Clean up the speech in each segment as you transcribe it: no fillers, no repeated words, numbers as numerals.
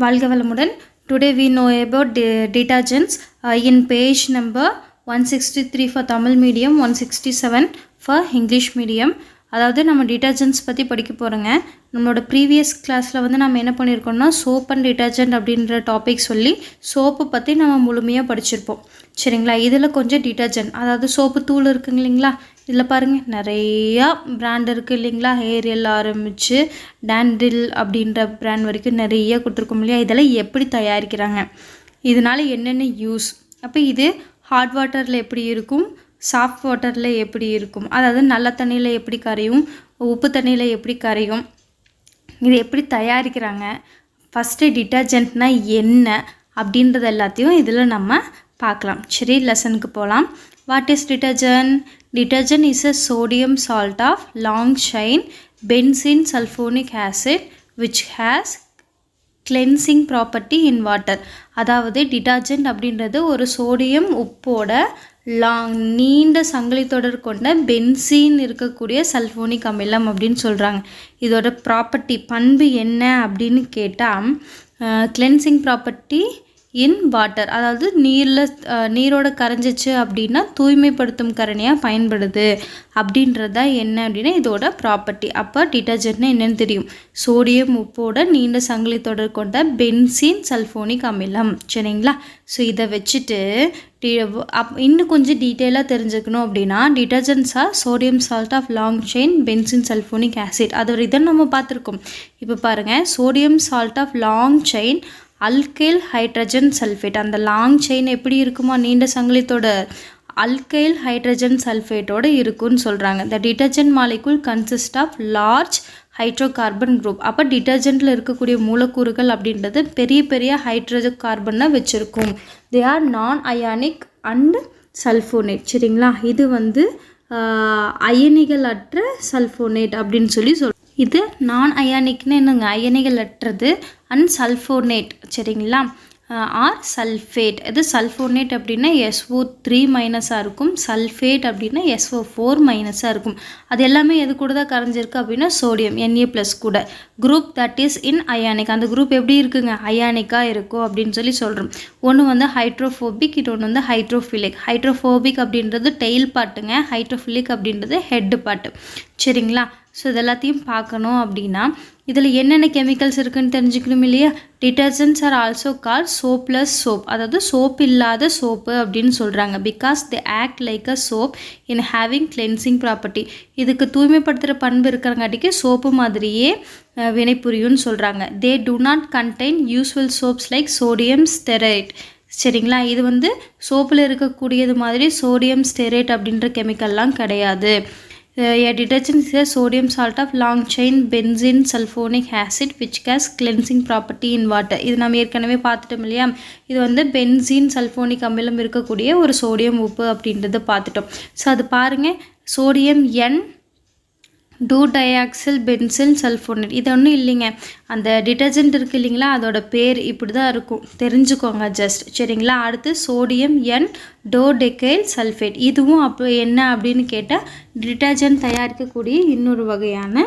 வாழ்க வளமுடன். Today we know about detergents in page number 163 for Tamil medium, 167 for English medium. அதாவது நம்ம detergents பற்றி படிக்க போகிறோங்க. நம்மளோட ப்ரீவியஸ் கிளாஸில் வந்து நம்ம என்ன பண்ணியிருக்கோம்னா சோப் அண்ட் டிட்டர்ஜென்ட் அப்படின்ற டாபிக் சொல்லி சோப்பு பற்றி நம்ம முழுமையாக படிச்சிருப்போம். சரிங்களா? இதில் கொஞ்சம் டிட்டர்ஜென்ட், அதாவது சோப்பு தூள் இருக்குங்க இல்லைங்களா? இதில் பாருங்கள் நிறையா பிராண்ட் இருக்குது இல்லைங்களா? ஏரியல் ஆரம்பித்து டேண்டில் அப்படின்ற பிராண்ட் வரைக்கும் நிறைய கொடுத்துருக்கோம் இல்லையா? இதெல்லாம் எப்படி தயாரிக்கிறாங்க, இதனால் என்னென்ன யூஸ், அப்போ இது ஹாட் வாட்டரில் எப்படி இருக்கும், சாஃப்ட் வாட்டரில் எப்படி இருக்கும், அதாவது நல்ல தண்ணியில் எப்படி கரையும், உப்பு தண்ணியில் எப்படி கரையும், இது எப்படி தயாரிக்கிறாங்க, ஃபஸ்ட்டு டிட்டர்ஜென்ட்னால் என்ன அப்படின்றது எல்லாத்தையும் இதில் நம்ம பார்க்கலாம். சரி, லெசனுக்கு போகலாம். What is detergent? Detergent is a sodium salt of long chain benzene sulfonic acid which has cleansing property in water. அதாவது டிட்டர்ஜென்ட் அப்படின்றது ஒரு சோடியம் உப்போட நீண்ட சங்கிலி தொடர் கொண்ட பென்சீன் இருக்கக்கூடிய சல்ஃபோனிக் அமிலம் அப்படின்னு சொல்கிறாங்க. இதோட ப்ராப்பர்ட்டி பண்பு என்ன அப்படின்னு கேட்டால் கிளென்சிங் ப்ராப்பர்ட்டி இன் வாட்டர், அதாவது நீரோட கரைஞ்சிச்சு அப்படின்னா தூய்மைப்படுத்தும் கரணியாக பயன்படுது அப்படின்றதா என்ன அப்படின்னா இதோட ப்ராப்பர்ட்டி. அப்போ டிட்டர்ஜென்ட்னா என்னென்னு தெரியும், சோடியம் உப்போட நீண்ட சங்கிலி தொடர் கொண்ட பென்சீன் சல்ஃபோனிக் அமிலம். சரிங்களா? ஸோ இதை வச்சுட்டு இன்னும் கொஞ்சம் டீட்டெயிலாக தெரிஞ்சுக்கணும் அப்படின்னா detergents are sodium salt of long chain benzene sulphonic acid, அதோட இதை நம்ம பார்த்துருக்கோம். இப்போ பாருங்கள், sodium salt of long chain alkyl hydrogen sulphate, அந்த லாங் செயின் எப்படி இருக்குமா நீண்ட சங்கிலித்தோட அல்கைல் ஹைட்ரஜன் சல்ஃபேட்டோடு இருக்குன்னு சொல்கிறாங்க. The detergent molecule consist of large hydrocarbon group. அப்போ டிட்டர்ஜென்ட்டில் இருக்கக்கூடிய மூலக்கூறுகள் அப்படின்றது பெரிய பெரிய ஹைட்ரஜன் கார்பனை வச்சுருக்கும். தே ஆர் நான் அயானிக் அண்ட் சல்ஃபோனேட். சரிங்களா? இது வந்து அயனிகள் அற்ற சல்ஃபோனேட் அப்படின்னு சொல்லி இது நான் அயானிக்னு என்னங்க, அயனிகள் அற்றது, அண்ட் சல்ஃபோனேட். சரிங்களா? Or sulphate. இது சல்ஃபோனேட் அப்படின்னா SO3 மைனஸாக இருக்கும், சல்ஃபேட் அப்படின்னா SO4 மைனஸாக இருக்கும். அது எல்லாமே எது கூட தான் கரைஞ்சிருக்கு அப்படின்னா சோடியம் Na+ கூட. Group that is in ionic, அந்த குரூப் எப்படி இருக்குங்க, அயானிக்காக இருக்கும் அப்படின்னு சொல்லி சொல்கிறோம். ஒன்று வந்து ஹைட்ரோஃபோபிக், இன்னொன்று வந்து ஹைட்ரோஃபிலிக். ஹைட்ரோஃபோபிக் அப்படின்றது டெயில் பார்ட்டுங்க, ஹைட்ரோஃபிலிக் அப்படின்றது ஹெட் பார்ட்டு. சரிங்களா? ஸோ இது எல்லாத்தையும் பார்க்கணும் அப்படின்னா இதில் என்னென்ன கெமிக்கல்ஸ் இருக்குதுன்னு தெரிஞ்சுக்கணும் இல்லையா? Detergents are also call soapless soap, அதாவது சோப் இல்லாத சோப்பு அப்படின்னு சொல்கிறாங்க. Because they act like a soap in having cleansing property. இதுக்கு தூய்மைப்படுத்துகிற பண்பு இருக்கிறங்காட்டிக்கு சோப்பு மாதிரியே வினைபுரியும்னு சொல்கிறாங்க. They do not contain usual soaps like sodium stearate. சரிங்களா? இது வந்து சோப்பில் இருக்கக்கூடியது மாதிரி சோடியம் ஸ்டெரைட் அப்படின்ற கெமிக்கல்லாம் கிடையாது. A detergent is a sodium salt of long chain benzene sulfonic acid which has cleansing property in water. இது நம்ம ஏற்கனவே பார்த்துட்டோம் இல்லையா? இது வந்து பென்சீன் சல்ஃபோனிக் அமிலம் இருக்கக்கூடிய ஒரு சோடியம் உப்பு அப்படின்றத பார்த்துட்டோம். ஸோ அது பாருங்கள், sodium N dodecyl benzyl sulphonate. இது ஒன்றும் இல்லைங்க, அந்த டிட்டர்ஜென்ட் இருக்குது இல்லைங்களா, அதோட பேர் இப்படி தான் இருக்கும், தெரிஞ்சுக்கோங்க ஜஸ்ட். சரிங்களா? அடுத்து சோடியம் N டோடெக்கைல் சல்ஃபேட். இதுவும் அப்போ என்ன அப்படின்னு கேட்டால் டிட்டர்ஜென்ட் தயாரிக்கக்கூடிய இன்னொரு வகையான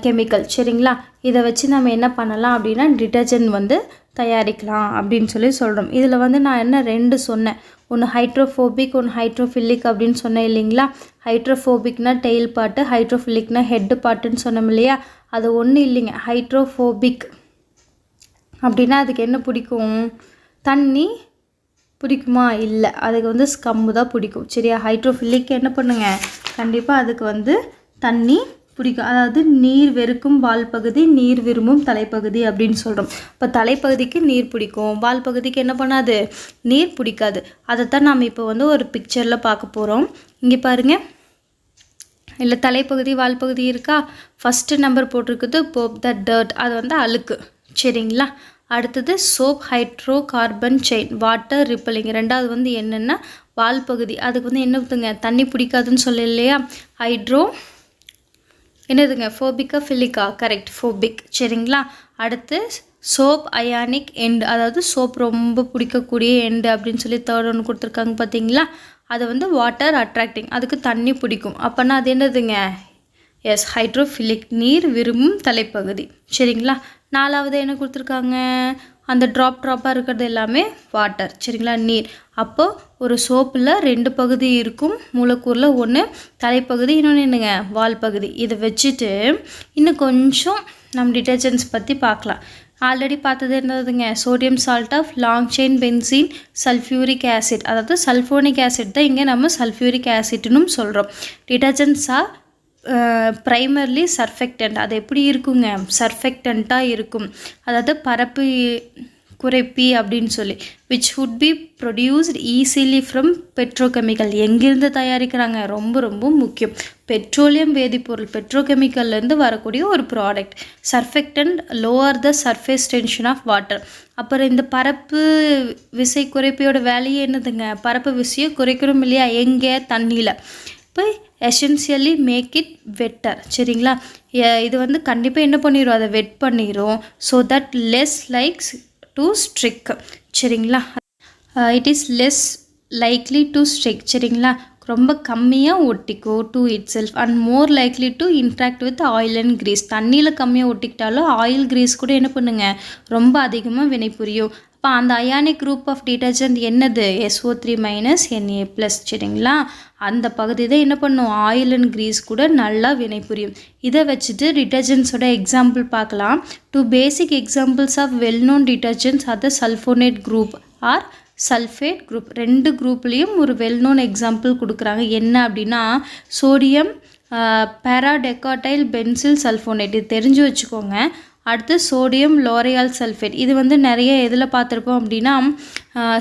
கெமிக்கல். சரிங்களா? இதை வச்சு நம்ம என்ன பண்ணலாம் அப்படின்னா டிட்டர்ஜென்ட் வந்து தயாரிக்கலாம் அப்படின்னு சொல்லி சொல்கிறோம். இதில் வந்து நான் என்ன ரெண்டு சொன்னேன், ஒன்று ஹைட்ரோஃபோபிக், ஒன்று ஹைட்ரோஃபிலிக் அப்படின்னு சொன்னேன் இல்லைங்களா? ஹைட்ரோஃபோபிக்னா டெயில் பார்ட்டு, ஹைட்ரோஃபிலிக்னா ஹெட் பார்ட்டுன்னு சொன்னோம் இல்லையா? அது ஒன்றும் இல்லைங்க. ஹைட்ரோஃபோபிக் அப்படின்னா அதுக்கு என்ன பிடிக்கும், தண்ணி பிடிக்குமா? இல்லை, அதுக்கு வந்து ஸ்கம்மு தான் பிடிக்கும். சரியா? ஹைட்ரோஃபிலிக் என்ன பண்ணுங்க, கண்டிப்பாக அதுக்கு வந்து தண்ணி பிடிக்கும், அதாவது நீர் வெறுக்கும் வால் பகுதி, நீர் விரும்பும் தலைப்பகுதி அப்படின்னு சொல்கிறோம். இப்போ தலைப்பகுதிக்கு நீர் பிடிக்கும், வால் பகுதிக்கு என்ன பண்ணாது, நீர் பிடிக்காது. அதைத்தான் நாம் இப்போ வந்து ஒரு பிக்சரில் பார்க்க போகிறோம். இங்கே பாருங்கள், இல்லை தலைப்பகுதி வால் பகுதி இருக்கா? ஃபஸ்ட்டு நம்பர் போட்டிருக்குது போப் த டர்ட், அது வந்து அழுக்கு. சரிங்களா? அடுத்தது soap hydro carbon chain water repelling. ரெண்டாவது வந்து என்னென்னா வால் பகுதி, அதுக்கு வந்து என்ன ஊற்றுங்க, தண்ணி பிடிக்காதுன்னு சொல்ல இல்லையா? ஹைட்ரோ என்னதுங்க, ஃபோபிக்கா ஃபிலிக்கா? Correct, phobic. சரிங்களா? அடுத்து சோப் அயானிக் எண்டு, அதாவது சோப் ரொம்ப பிடிக்கக்கூடிய எண்டு அப்படின்னு சொல்லி தேர்ட் ஒன்று கொடுத்துருக்காங்க பார்த்தீங்களா? அது வந்து வாட்டர் அட்ராக்டிங், அதுக்கு தண்ணி பிடிக்கும். அப்போனா அது என்னதுங்க, எஸ், ஹைட்ரோஃபிலிக் நீர் விரும்பும் தலைப்பகுதி. சரிங்களா? நாலாவது என்ன கொடுத்துருக்காங்க? அந்த ட்ராப்பாக இருக்கிறது எல்லாமே வாட்டர். சரிங்களா? நீர். அப்போது ஒரு சோப்பில் 2 பகுதி இருக்கும். மூலக்கூறில் ஒன்று தலைப்பகுதி, இன்னொன்று என்னங்க வால் பகுதி. இதை வச்சுட்டு இன்னும் கொஞ்சம் நம்ம டிட்டர்ஜென்ட்ஸ் பற்றி பார்க்கலாம். ஆல்ரெடி பார்த்தது என்னதுங்க? Sodium salt of long chain benzene sulphuric acid, அதாவது சல்ஃபோனிக் ஆசிட் தான் இங்கே நம்ம சல்ஃபியூரிக் ஆசிட்னும் சொல்கிறோம். டிட்டர்ஜென்ட்ஸாக ப்ரைமர்லி சர்ஃபெக்டன்ட். அது எப்படி இருக்குங்க? சர்ஃபெக்டண்ட்டாக இருக்கும். அதாவது பரப்பு குறைப்பி அப்படின்னு சொல்லி which would be produced easily from petrochemical. எங்கேருந்து தயாரிக்கிறாங்க? ரொம்ப ரொம்ப முக்கியம். பெட்ரோலியம் வேதிப்பொருள், பெட்ரோகெமிக்கல்லேருந்து வரக்கூடிய ஒரு product. Surfactant lower the surface tension of water. அப்புறம் இந்த பரப்பு விசை குறைப்பியோட வேலையே என்னதுங்க? பரப்பு விசையை குறைக்கணும் இல்லையா? எங்கே? தண்ணியில். இப்போ எசென்சியலி மேக் இட் வெட்டர். சரிங்களா? இது வந்து கண்டிப்பாக என்ன பண்ணிடும்? அதை வெட் பண்ணிடும். So that less likes to stick. சரிங்களா? It is less likely to stick. சரிங்களா? ரொம்ப கம்மியாக ஒட்டிக்கோ to itself and more likely to interact with oil and grease. தண்ணியில் கம்மியாக ஒட்டிக்கிட்டாலும் ஆயில் கிரீஸ் கூட என்ன பண்ணுங்க? ரொம்ப அதிகமாக வினைபுரியும். இப்போ அந்த அயானிக் குரூப் ஆஃப் டிட்டர்ஜென்ட் என்னது? SO3 Na+. சரிங்களா? அந்த பகுதி தான் என்ன பண்ணும்? ஆயில் அண்ட் கிரீஸ் கூட நல்லா வினைபுரியும். இதை வச்சுட்டு டிட்டர்ஜென்ட்ஸோட எக்ஸாம்பிள் பார்க்கலாம். 2 basic examples of well known detergents are the sulphonate group or sulphate group. 2 குரூப்லேயும் ஒரு வெல் நோன் எக்ஸாம்பிள் கொடுக்குறாங்க. என்ன அப்படின்னா சோடியம் பேராடெக்காட்டைல் பென்சில் சல்ஃபோனேட். இது தெரிஞ்சு வச்சுக்கோங்க. அடுத்து சோடியம் லோரையால் சல்ஃபேட். இது வந்து நிறைய எதில் பார்த்துருப்போம் அப்படின்னா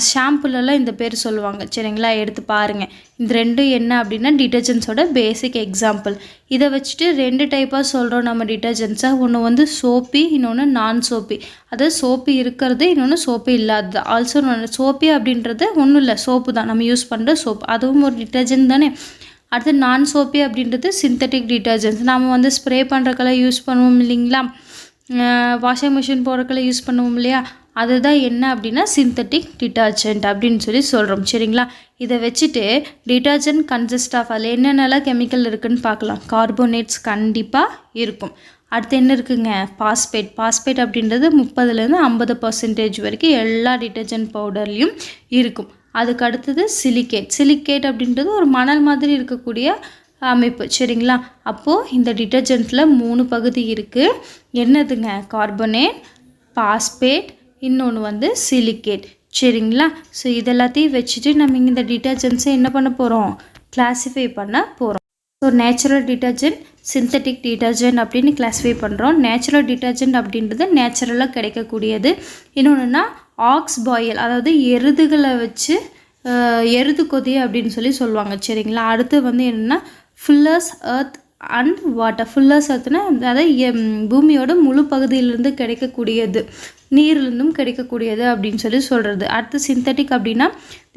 ஷாம்புலலாம் இந்த பேர் சொல்லுவாங்க. சரிங்களா? எடுத்து பாருங்கள். இந்த 2 என்ன அப்படின்னா டிட்டர்ஜென்ட்ஸோட பேசிக் எக்ஸாம்பிள். இதை வச்சுட்டு 2 டைப்பாக சொல்கிறோம் நம்ம டிட்டர்ஜென்ட்ஸை. ஒன்று வந்து சோப்பி, இன்னொன்று நான் சோப்பி. அதாவது சோப்பு இருக்கிறது, இன்னொன்று சோப்பு இல்லாதது. ஆல்சோ சோப்பி அப்படின்றது ஒன்றும் இல்லை, சோப்பு தான், நம்ம யூஸ் பண்ணுற சோப்பு. அதுவும் ஒரு டிட்டர்ஜென்ட் தானே. அடுத்து நான் சோப்பி அப்படின்றது சிந்தட்டிக் டிட்டர்ஜென்ட்ஸ். நம்ம வந்து ஸ்ப்ரே பண்ணுறக்கெல்லாம் யூஸ் பண்ணுவோம் இல்லைங்களா? வாஷிங் மிஷின் போடுறதுக்குள்ள யூஸ் பண்ணுவோம் இல்லையா? அதுதான் என்ன அப்படின்னா சிந்தட்டிக் டிட்டர்ஜென்ட் அப்படின்னு சொல்லி சொல்கிறோம். சரிங்களா? இதை வச்சுட்டு டிட்டர்ஜென்ட் கன்சிஸ்ட் ஆஃப் அதில் என்னென்னலாம் கெமிக்கல் இருக்குதுன்னு பார்க்கலாம். கார்போனேட்ஸ் கண்டிப்பாக இருக்கும். அடுத்து என்ன இருக்குங்க? பாஸ்பேட். பாஸ்பேட் அப்படின்றது 30லேருந்து 50% வரைக்கும் எல்லா டிட்டர்ஜென்ட் பவுடர்லேயும் இருக்கும். அதுக்கு அடுத்தது சிலிகேட். சிலிகேட் அப்படின்றது ஒரு மணல் மாதிரி இருக்கக்கூடிய அமைப்பு. சரிங்களா? அப்போது இந்த டிட்டர்ஜென்ட்டில் 3 பகுதி இருக்குது. என்னதுங்க? கார்பனேட், பாஸ்பேட், இன்னொன்று வந்து சிலிகேட். சரிங்களா? ஸோ இதெல்லாத்தையும் வச்சுட்டு நம்ம இந்த டிட்டர்ஜென்ட்ஸை என்ன பண்ண போகிறோம்? கிளாஸிஃபை பண்ண போகிறோம். So natural detergent, synthetic detergent அப்படின்னு கிளாஸிஃபை பண்ணுறோம். நேச்சுரல் டிட்டர்ஜென்ட் அப்படின்றது நேச்சுரலாக கிடைக்கக்கூடியது. இன்னொன்றுனா ஆக்ஸ் பாயில், அதாவது எருதுகளை வச்சு எருது கொதி அப்படின்னு சொல்லி சொல்லுவாங்க. சரிங்களா? அடுத்து வந்து என்னென்னா fuller's earth and water. Fuller's எர்த்னா அதாவது பூமியோட முழு பகுதியிலிருந்து கிடைக்கக்கூடியது, நீர்லேருந்தும் கிடைக்கக்கூடியது அப்படின்னு சொல்லி சொல்கிறது. அடுத்து சிந்தட்டிக் அப்படின்னா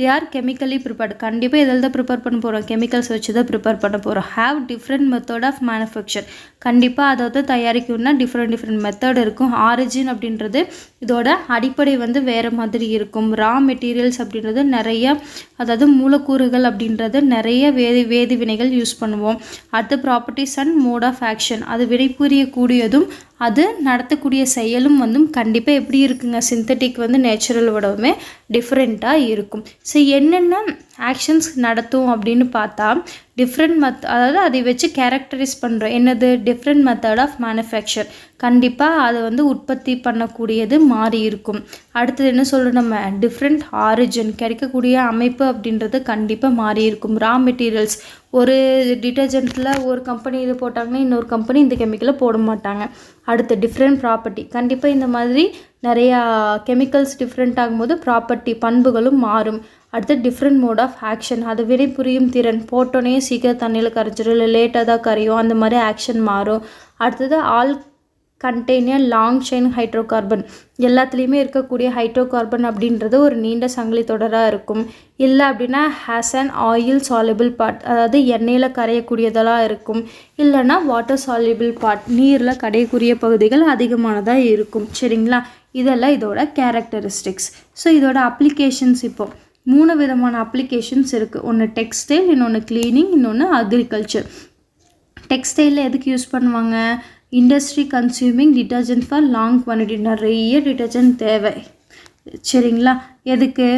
தே ஆர் கெமிக்கலி ப்ரிப்பேர்டு. கண்டிப்பாக எதில் தான் ப்ரிப்பேர் பண்ண போகிறோம்? கெமிக்கல்ஸ் வச்சு தான் ப்ரிப்பேர் பண்ண போகிறோம். Have different method of manufacture. கண்டிப்பாக அதை வந்து தயாரிக்கணும்னா டிஃப்ரெண்ட் மெத்தட் இருக்கும். ஆரிஜின் அப்படின்றது இதோட அடிப்படை வந்து வேறு மாதிரி இருக்கும். ரா மெட்டீரியல்ஸ் அப்படின்றது நிறைய, அதாவது மூலக்கூறுகள் அப்படின்றது நிறைய வேதி வினைகள் யூஸ் பண்ணுவோம். அடுத்து properties and mode of action. அது வினைபுரியக்கூடியதும் அது நடத்தக்கூடிய செயலும் வந்து கண்டிப்பாக எப்படி இருக்குங்க? சிந்தட்டிக் வந்து நேச்சுரலோடவுமே டிஃப்ரெண்ட்டாக இருக்கும். ஸோ என்னென்ன ஆக்ஷன்ஸ் நடத்தும் அப்படின்னு பார்த்தா டிஃப்ரெண்ட் அதாவது அதை வச்சு கேரக்டரைஸ் பண்ணுறோம். என்னது? Different method of manufacture. கண்டிப்பாக அதை வந்து உற்பத்தி பண்ணக்கூடியது மாறி இருக்கும். அடுத்தது என்ன சொல்கிறோம் நம்ம? Different origin. கிடைக்கக்கூடிய அமைப்பு அப்படின்றது கண்டிப்பாக மாறி இருக்கும். Raw materials. ஒரு டிட்டர்ஜென்ட்டில் ஒரு கம்பெனி இது போட்டாங்கன்னா இன்னொரு கம்பெனி இந்த கெமிக்கலை போட மாட்டாங்க. அடுத்து டிஃப்ரெண்ட் ப்ராப்பர்ட்டி. கண்டிப்பாக இந்த மாதிரி நிறையா கெமிக்கல்ஸ் டிஃப்ரெண்ட் ஆகும்போது ப்ராப்பர்ட்டி பண்புகளும் மாறும். அடுத்து டிஃப்ரெண்ட் மோட் ஆஃப் ஆக்ஷன். அது வினைபுரியும் திறன். போட்டோன்னே சீக்கிரம் தண்ணியில் கரைச்சிடும், இல்லை லேட்டாக தான் கரையும், அந்த மாதிரி ஆக்ஷன் மாறும். அடுத்தது all container long chain hydro carbon. எல்லாத்துலேயுமே இருக்கக்கூடிய ஹைட்ரோ கார்பன் அப்படின்றது ஒரு நீண்ட சங்கிலி தொடராக இருக்கும். இல்லை அப்படின்னா has an oil soluble part, அதாவது எண்ணெயில் கரையக்கூடியதெல்லாம் இருக்கும். இல்லைன்னா வாட்டர் சால்யுபிள் பார்ட், நீரில் கரையக்கூடிய பகுதிகள் அதிகமானதாக இருக்கும். சரிங்களா? இதெல்லாம் இதோட கேரக்டரிஸ்டிக்ஸ். ஸோ இதோட அப்ளிகேஷன்ஸ் இப்போ 3 விதமான அப்ளிகேஷன்ஸ் இருக்குது. ஒன்று டெக்ஸ்டைல், இன்னொன்று கிளீனிங், இன்னொன்று அக்ரிகல்ச்சர். டெக்ஸ்டைலில் எதுக்கு யூஸ் பண்ணுவாங்க? Industry consuming detergent for long quantity, நிறைய டிட்டர்ஜென்ட் தேவை. சரிங்களா? எதுக்கு?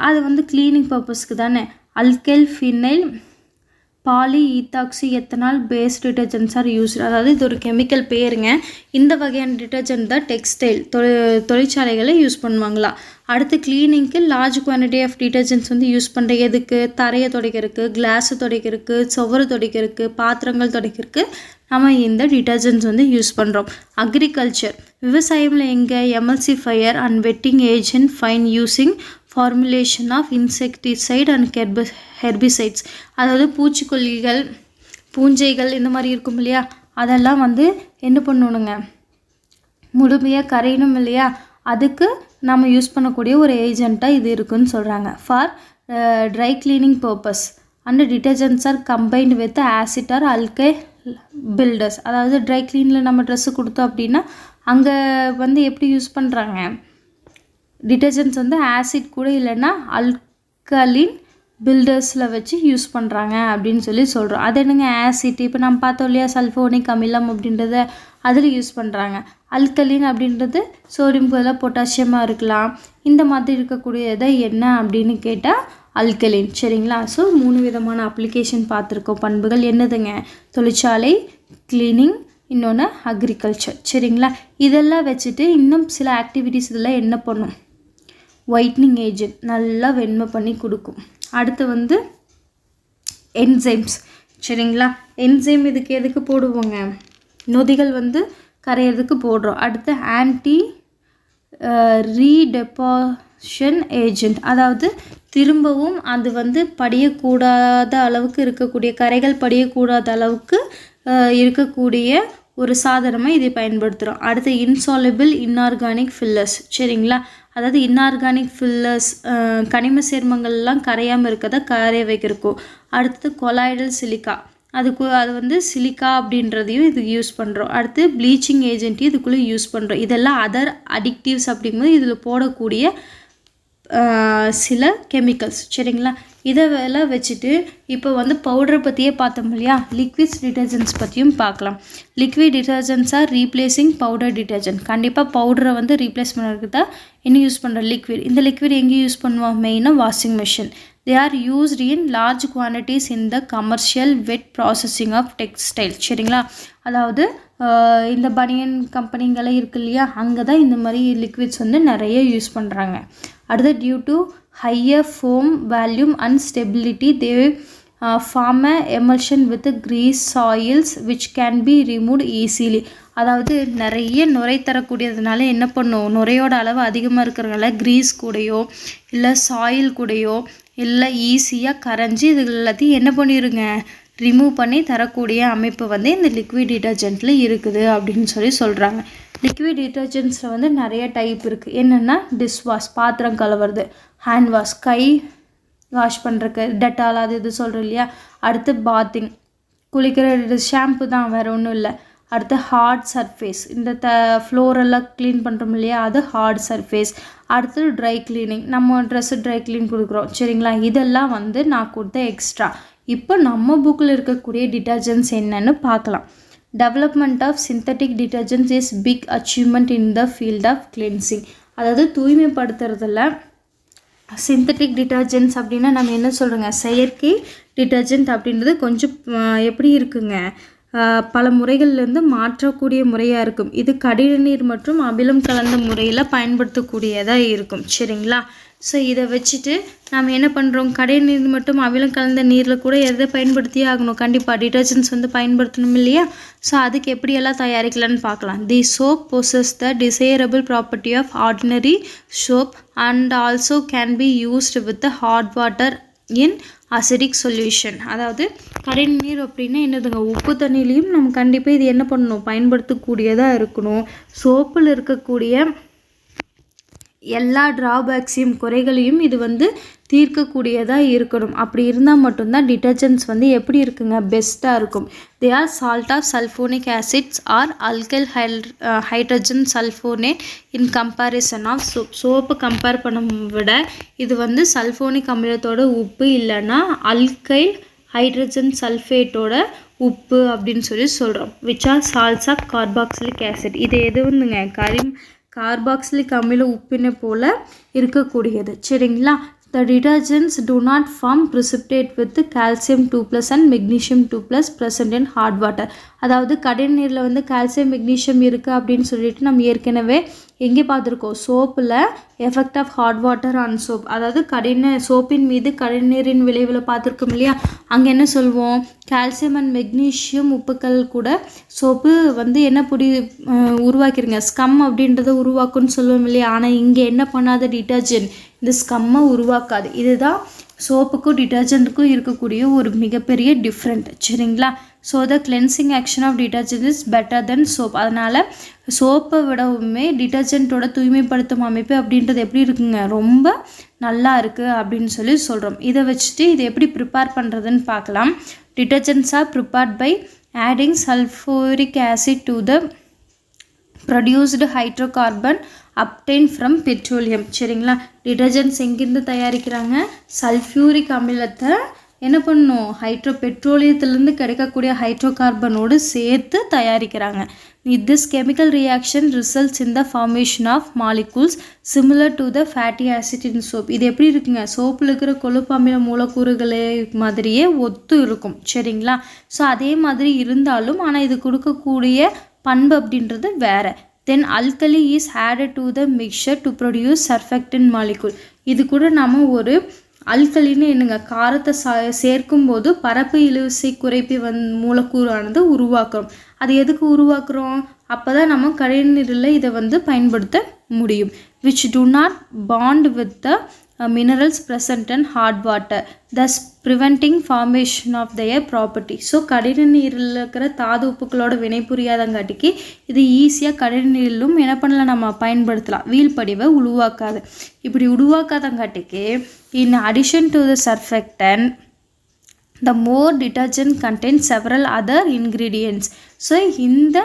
அது வந்து க்ளீனிங் பர்பஸ்க்கு தானே. Alkyl phenyl polyethoxy ethanol base detergents are use. அதாவது இது ஒரு கெமிக்கல் பேருங்க. இந்த வகையான டிட்டர்ஜென்ட் தான் டெக்ஸ்டைல் தொழிற்சாலைகளை யூஸ் பண்ணுவாங்களா. அடுத்து க்ளீனிங்க்கு லார்ஜ் குவான்டிட்டி ஆஃப் டிட்டர்ஜென்ட்ஸ் வந்து யூஸ் பண்ணுற எதுக்கு? தரையை துடைக்கிறதுக்கு, கிளாஸு துடைக்கிறதுக்கு, சுவரு துடைக்கிறதுக்கு, பாத்திரங்கள் துடைக்கிறதுக்கு நம்ம இந்த டிட்டர்ஜென்ட்ஸ் வந்து யூஸ் பண்ணுறோம். அக்ரிகல்ச்சர் விவசாயத்தில் எங்கே? Emulsifier and wetting agent fine using formulation of insecticide and herbicides. அதாவது பூச்சிக்கொல்லிகள், பூஞ்சைகள் இந்த மாதிரி இருக்கும் இல்லையா, அதெல்லாம் வந்து என்ன பண்ணணுங்க, முழுமையாக கரையணும் இல்லையா, அதுக்கு நம்ம யூஸ் பண்ணக்கூடிய ஒரு ஏஜெண்ட்டாக இது இருக்குன்னு சொல்கிறாங்க. For dry cleaning purpose and detergents are combined with acid or அல்கை பில்டர்ஸ். அதாவது ட்ரை கிளீனில் நம்ம ட்ரெஸ்ஸு கொடுத்தோம் அப்படின்னா அங்கே வந்து எப்படி யூஸ் பண்ணுறாங்க, டிட்டர்ஜென்ட்ஸ் வந்து ஆசிட் கூட இல்லைன்னா அல்கலின் பில்டர்ஸில் வச்சு யூஸ் பண்ணுறாங்க அப்படின்னு சொல்கிறோம். அது என்னங்க ஆசிட்? இப்போ நம்ம பார்த்தோம் இல்லையா சல்ஃபோனிக் அமிலம் அப்படின்றத, அதில் யூஸ் பண்ணுறாங்க. அல்கலின் அப்படின்றது சோடியம் பதிலாக பொட்டாசியமாக இருக்கலாம். இந்த மாதிரி இருக்கக்கூடியதை என்ன அப்படின்னு கேட்டால் அல்கலின். சரிங்களா? ஸோ 3 விதமான அப்ளிகேஷன் பார்த்துருக்கோம். பண்புகள் என்னதுங்க? தொழிற்சாலை, கிளீனிங், இன்னொன்று அக்ரிகல்ச்சர். சரிங்களா? இதெல்லாம் வச்சுட்டு இன்னும் சில ஆக்டிவிட்டீஸ் இதெல்லாம் என்ன பண்ணும்? ஒயிட்னிங் ஏஜென்ட் நல்லா வெண்மை பண்ணி கொடுக்கும். அடுத்து வந்து என்சைம்ஸ். சரிங்களா? என்சைம் இதுக்கு எதுக்கு போடுவோங்க? நொதிகள் வந்து கரையிறதுக்கு போடுறோம். அடுத்து ஆன்டி ரீடெபாஷன் ஏஜென்ட், அதாவது திரும்பவும் அது வந்து படியக்கூடாத அளவுக்கு இருக்கக்கூடிய, கரைகள் படியக்கூடாத அளவுக்கு இருக்கக்கூடிய ஒரு சாதனமாக இதை பயன்படுத்துகிறோம். அடுத்து இன்சாலிபிள் இன்ஆர்கானிக் ஃபில்லர்ஸ். சரிங்களா? அதாவது இன்ஆர்கானிக் ஃபில்லர்ஸ் கனிம சேர்மங்கள்லாம் கரையாமல் இருக்கதை கரைய வைக்கிறக்கும். அடுத்தது கொலாய்டல் சிலிக்கா, அது வந்து சிலிக்கா அப்படின்றதையும் இதுக்கு யூஸ் பண்ணுறோம். அடுத்து ப்ளீச்சிங் ஏஜென்ட்டையும் இதுக்குள்ளே யூஸ் பண்ணுறோம். இதெல்லாம் அதர் அடிக்டிவ்ஸ் அப்படிங்கும்போது இதில் போடக்கூடிய சில கெமிக்கல்ஸ். சரிங்களா? இதெல்லாம் வச்சுட்டு இப்போ வந்து பவுடரை பற்றியே பார்த்தோம் இல்லையா, லிக்விட்ஸ் டிட்டர்ஜென்ட்ஸ் பற்றியும் பார்க்கலாம். Liquid detergents R replacing powder detergent. கண்டிப்பாக பவுடரை வந்து ரீப்ளேஸ் பண்ணுறதுக்கு தான் என்ன யூஸ் பண்ணுறோம்? லிக்விட். இந்த லிக்விட் எங்கே யூஸ் பண்ணுவோம்? மெயினாக washing machine. They are used in large quantities in the commercial wet processing of textiles. சரிங்களா? அதாவது இந்த பனியன் கம்பெனிங்கெல்லாம் இருக்கு இல்லையா, அங்கே தான் இந்த மாதிரி லிக்விட்ஸ் வந்து நிறைய யூஸ் பண்ணுறாங்க. அடுத்து due to higher foam volume and stability they form a emulsion with grease soils which can be remove easily. அதாவது நிறைய நுரை தரக்கூடியதுனால என்ன பண்ணும்? நுரையோட அளவு அதிகமாக இருக்கிறனால கிரீஸ் கூடையோ இல்லை சாயில் கூடையோ இல்லை ஈஸியாக கரைஞ்சி இது எல்லாத்தையும் என்ன பண்ணிடுங்க, ரிமூவ் பண்ணி தரக்கூடிய அமைப்பு வந்து இந்த லிக்விட் டிட்டர்ஜென்ட்டில் இருக்குது அப்படின்னு சொல்கிறாங்க. லிக்விட் டிட்டர்ஜென்ட்ஸில் வந்து நிறைய டைப் இருக்குது. என்னென்னா டிஷ்வாஷ், பாத்திரம் கழுவுறது, ஹேண்ட் வாஷ், கை வாஷ் பண்ணுறக்கு டெட்டால் அது இது சொல்கிறோம் இல்லையா. அடுத்து பாத்திங், குளிக்கிற ஷாம்பு தான், வேறு ஒன்றும் இல்லை. அடுத்து ஹார்ட் சர்ஃபேஸ், இந்த ஃப்ளோரெல்லாம் க்ளீன் பண்ணுறோம் இல்லையா, அது ஹார்ட் சர்ஃபேஸ். அடுத்து ட்ரை க்ளீனிங், நம்ம ட்ரெஸ்ஸு ட்ரை க்ளீன் கொடுக்குறோம். சரிங்களா? இதெல்லாம் வந்து நான் கொடுத்த எக்ஸ்ட்ரா. இப்போ நம்ம புக்கில் இருக்கக்கூடிய டிட்டர்ஜென்ட்ஸ் என்னன்னு பார்க்கலாம். Development of synthetic detergents is big achievement in the field of cleansing. அதாவது தூய்மைப்படுத்துறதுல சிந்தட்டிக் டிட்டர்ஜென்ட்ஸ் அப்படின்னா நம்ம என்ன சொல்கிறோங்க, செயற்கை டிட்டர்ஜென்ட் அப்படின்றது கொஞ்சம் எப்படி இருக்குங்க, பல முறைகள்லேருந்து மாற்றக்கூடிய முறையாக இருக்கும். இது கடின நீர் மற்றும் அமிலம் கலந்த முறையில் பயன்படுத்தக்கூடியதாக இருக்கும். சரிங்களா? ஸோ இதை வச்சுட்டு நம்ம என்ன பண்ணுறோம், கடின நீர் மற்றும் அமிலம் கலந்த நீரில் கூட எதை பயன்படுத்தியே ஆகணும், கண்டிப்பாக டிட்டர்ஜென்ட்ஸ் வந்து பயன்படுத்தணும் இல்லையா. ஸோ அதுக்கு எப்படியெல்லாம் தயாரிக்கலான்னு பார்க்கலாம். The soap possess the desirable property of ordinary soap and also can be used with hot water in acidic solution. அதாவது கடின நீர் அப்படின்னா என்னதுங்க, உப்பு தண்ணிலையும் நம்ம கண்டிப்பாக இது என்ன பண்ணணும், பயன்படுத்தக்கூடியதாக இருக்கணும். சோப்பில் இருக்கக்கூடிய எல்லா ட்ராபேக்ஸையும், குறைகளையும் இது வந்து தீர்க்கக்கூடியதாக இருக்கணும். அப்படி இருந்தால் மட்டும்தான் டிட்டர்ஜென்ட்ஸ் வந்து எப்படி இருக்குங்க, பெஸ்ட்டாக இருக்கும். They are salt of sulphonic acids or alkyl hydrogen sulphonate in comparison of soap. Soap compare பண்ண விட இது வந்து சல்ஃபோனிக் அமிலத்தோட உப்பு இல்லைன்னா அல்கைல் ஹைட்ரஜன் சல்ஃபேட்டோட உப்பு அப்படின்னு சொல்கிறோம். which are salts of carboxylic acid. இது எது வந்துங்க கார்பாக்சிலிக் அமில உப்பினை போல் இருக்கக்கூடியது. சரிங்களா? The detergents do not form precipitate with calcium 2+ and magnesium 2+ present in hard water. அதாவது கடின நீரில் வந்து கால்சியம் மெக்னீஷியம் இருக்குது அப்படின்னு சொல்லிட்டு நம்ம ஏற்கனவே எங்கே பார்த்துருக்கோம், சோப்பில் effect of hot water on soap, அதாவது சோப்பின் மீது கடின நீரின் விளைவில் பார்த்துருக்கோம் இல்லையா. அங்கே என்ன சொல்வோம், கால்சியம் அண்ட் மெக்னீஷியம் உப்புக்கள் கூட சோப்பு வந்து என்ன உருவாக்கிருங்க, ஸ்கம் அப்படின்றத உருவாக்குன்னு சொல்லுவோம் இல்லையா. ஆனால் இங்கே என்ன பண்ணாத டிட்டர்ஜென்ட் இந்த ஸ்கம்மை உருவாக்காது. இதுதான் சோப்புக்கும் டிட்டர்ஜென்ட்டுக்கும் இருக்கக்கூடிய ஒரு மிகப்பெரிய டிஃப்ரெண்ட். சரிங்களா? So the cleansing action of detergent is better than soap. அதனால் சோப்பை விடவுமே டிட்டர்ஜென்ட்டோட தூய்மைப்படுத்தும் அமைப்பு அப்படின்றது எப்படி இருக்குங்க, ரொம்ப நல்லா இருக்குது அப்படின்னு சொல்கிறோம். இதை வச்சுட்டு இதை எப்படி ப்ரிப்பேர் பண்ணுறதுன்னு பார்க்கலாம். Detergents are prepared by adding sulphuric acid to the produced hydrocarbon obtained from petroleum. சரிங்களா? டிட்டர்ஜென்ட்ஸ் எங்கேருந்து தயாரிக்கிறாங்க, சல்ஃபியூரிக் அமிலத்தை என்ன பண்ணணும், பெட்ரோலியத்திலேருந்து கிடைக்கக்கூடிய ஹைட்ரோகார்பனோடு சேர்த்து தயாரிக்கிறாங்க. This chemical reaction results in the formation of molecules similar to the fatty acid in soap. இது எப்படி இருக்குங்க, சோப்பில் இருக்கிற கொழுப்பு அமில மூலக்கூறுகளே மாதிரியே ஒத்து இருக்கும். சரிங்களா? ஸோ அதே மாதிரி இருந்தாலும் ஆனால் இது கொடுக்கக்கூடிய பண்பு அப்படின்றது வேறு. Then alkali is added to the mixture to produce surfactant molecule. இது கூட நம்ம ஒரு அல்கலின்னு என்னங்க, காரத்தை சேர்க்கும்போது பரப்பு இழுவிசை குறைப்பி மூலக்கூறானது உருவாக்குறோம். அது எதுக்கு உருவாக்குறோம், அப்போ தான் நம்ம கழிநீரில் இதை வந்து பயன்படுத்த முடியும். which do not bond with the minerals present in hard water, thus preventing formation of their property. So கடின நீரில் இருக்கிற தாது உப்புக்களோட வினை புரியாதங்காட்டிக்கு இது ஈஸியாக கடின நீரிலும் என்ன பண்ணலாம், நம்ம பயன்படுத்தலாம். வீழ்படிவை உருவாக்காது. இப்படி உருவாக்காதங்காட்டிக்கு in addition to the surfactant, the more detergent contains several other ingredients. So இந்த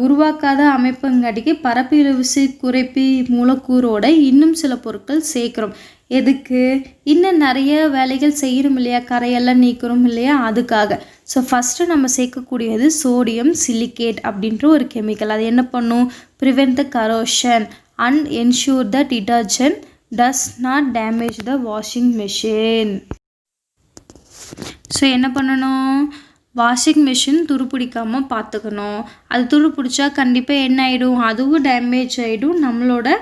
உருவாக்காத அமைப்புங்காட்டிக்கு பரப்பு இழுவிசை குறைப்பி மூலக்கூறோட இன்னும் சில பொருட்கள் சேர்க்குறோம். எதுக்கு, இன்னும் நிறைய வேலைகள் செய்கிறோம் இல்லையா, கரையெல்லாம் நீக்கிறோம் இல்லையா, அதுக்காக. ஸோ ஃபஸ்ட்டு நம்ம சேர்க்கக்கூடியது சோடியம் சிலிகேட் அப்படின்ற ஒரு கெமிக்கல். அது என்ன பண்ணும், prevent the corrosion and ensure the detergent does not damage the washing machine. So என்ன பண்ணணும், வாஷிங் மிஷின் துருப்பிடிக்காமல் பார்த்துக்கணும். அது துருப்பிடிச்சா கண்டிப்பாக என்ன ஆகிடும், அதுவும் டேமேஜ் ஆகிடும், நம்மளோட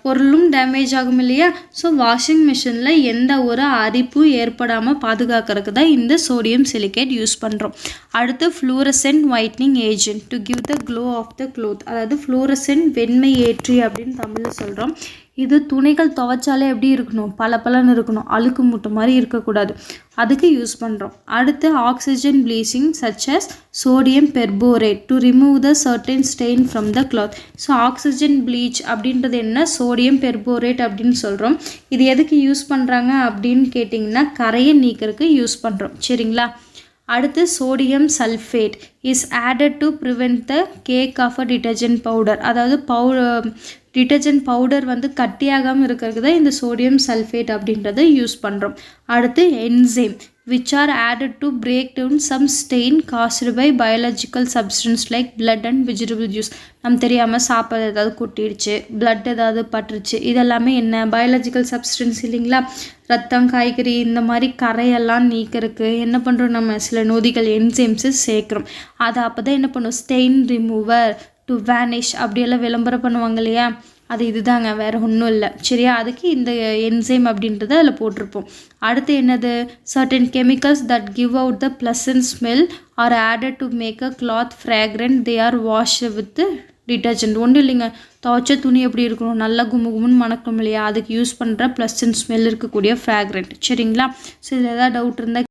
பொருளும் டேமேஜ் ஆகும் இல்லையா. ஸோ வாஷிங் மிஷினில் எந்த ஒரு அரிப்பும் ஏற்படாமல் பாதுகாக்கிறதுக்கு தான் இந்த சோடியம் சிலிகேட் யூஸ் பண்ணுறோம். அடுத்து fluorescent whitening agent to give the glow of the cloth. அதாவது ஃப்ளூரசென்ட் வெண்மை ஏற்றி அப்படின்னு தமிழில் சொல்கிறோம். இது துணிகள் துவைச்சாலே எப்படி இருக்கணும், பளபளன்னு இருக்கணும், அழுக்கு மூட்டை மாதிரி இருக்கக்கூடாது, அதுக்கு யூஸ் பண்ணுறோம். அடுத்து oxygen bleaching such as sodium perborate to remove the certain stain from the cloth. So oxygen bleach அப்படின்றது என்ன, சோடியம் பெர்போரேட் அப்படின்னு சொல்கிறோம். இது எதுக்கு யூஸ் பண்ணுறாங்க அப்படின்னு கேட்டிங்கன்னா கரையை நீக்கிறதுக்கு யூஸ் பண்ணுறோம். சரிங்களா? அடுத்து sodium sulphate is added to prevent the cake of a detergent powder. அதாவது டிட்டர்ஜென்ட் பவுடர் வந்து கட்டியாகாமல் இருக்கிறதுக்கு தான் இந்த சோடியம் சல்ஃபேட் அப்படின்றத யூஸ் பண்ணுறோம். அடுத்து enzyme which are added to break down some stain caused by biological substance like blood and vegetable juice. நம்ம தெரியாமல் சாப்பாடு ஏதாவது கொட்டிடுச்சு, blood ஏதாவது பட்டுருச்சு, இதெல்லாமே என்ன பயாலஜிக்கல் சப்ஸ்டன்ஸ் இல்லைங்களா. ரத்தம், காய்கறி இந்த மாதிரி கரையெல்லாம் நீக்கிறதுக்கு என்ன பண்ணுறோம், நம்ம சில நொதிகள் என்சைம்ஸு சேர்க்குறோம். அதை அப்போ தான் என்ன பண்ணும், ஸ்டெயின் ரிமூவர் டு வேனிஷ் அப்படியெல்லாம் விளம்பரம் பண்ணுவாங்க இல்லையா, அது இதுதாங்க, வேறு ஒன்றும் இல்லை. சரியா? அதுக்கு இந்த என்சைம் அப்படின்றத அதில் போட்டிருப்போம். அடுத்து என்னது, certain chemicals that give out the pleasant smell are added to make a cloth fragrant. They are wash with detergent. ஒன்றும் இல்லைங்க, துவைச்ச துணி எப்படி இருக்கணும், நல்லா கும்முன்னு மணக்கும் இல்லையா, அதுக்கு யூஸ் பண்ணுற ப்ளசன்ட் ஸ்மெல் இருக்கக்கூடிய ஃப்ராக்ரண்ட். சரிங்களா? ஸோ இதில் ஏதாவது டவுட் இருந்தால்